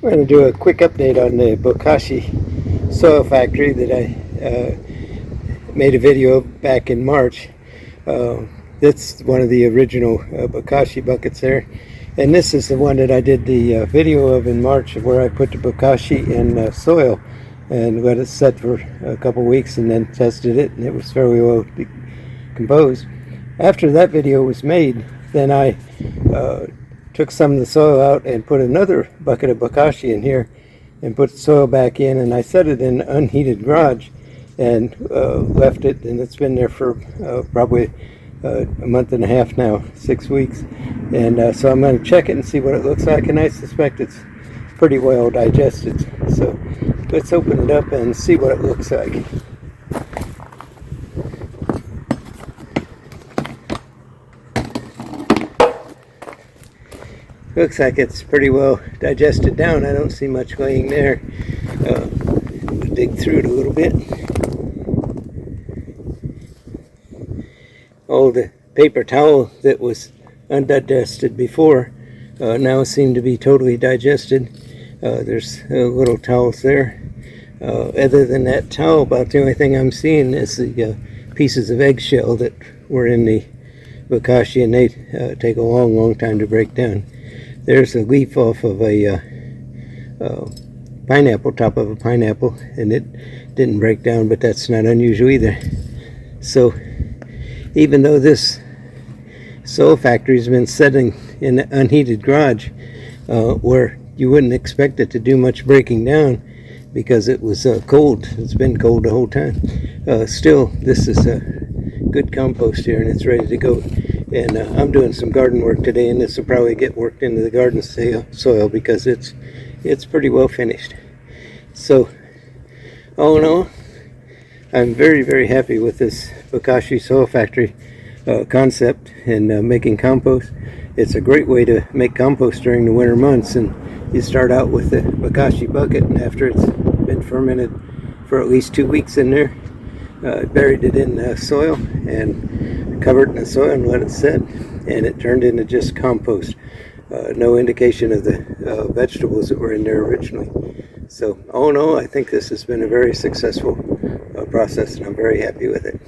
We're going to do a quick update on the Bokashi Soil Factory that I made a video of back in March. That's one of the original Bokashi buckets there. And this is the one that I did the video of in March, where I put the Bokashi in soil and let it set for a couple weeks and then tested it, and it was very well decomposed. After that video was made, then I took some of the soil out and put another bucket of Bokashi in here and put the soil back in, and I set it in an unheated garage and left it, and it's been there for probably a month and a half now, 6 weeks. And so I'm going to check it and see what it looks like, and I suspect it's pretty well digested. So let's open it up and see what it looks like. Looks like it's pretty well digested down. I don't see much laying there. Dig through it a little bit. All the paper towel that was undigested before now seem to be totally digested. There's little towels there. Other than that towel, about the only thing I'm seeing is the pieces of eggshell that were in the Bokashi, and they take a long time to break down. There's a leaf off of a pineapple, top of a pineapple, and it didn't break down, but that's not unusual either. So even though this soil factory has been sitting in an unheated garage where you wouldn't expect it to do much breaking down because it was cold, it's been cold the whole time, still this is a good compost here, and it's ready to go. And I'm doing some garden work today, and this will probably get worked into the garden soil because it's pretty well finished. So all in all, I'm very happy with this Bokashi Soil Factory concept and making compost. It's a great way to make compost during the winter months, and you start out with the Bokashi bucket, and after it's been fermented for at least 2 weeks in there, buried it in soil and covered it in the soil and let it set, and it turned into just compost. No indication of the vegetables that were in there originally. So all in all, I think this has been a very successful process, and I'm very happy with it.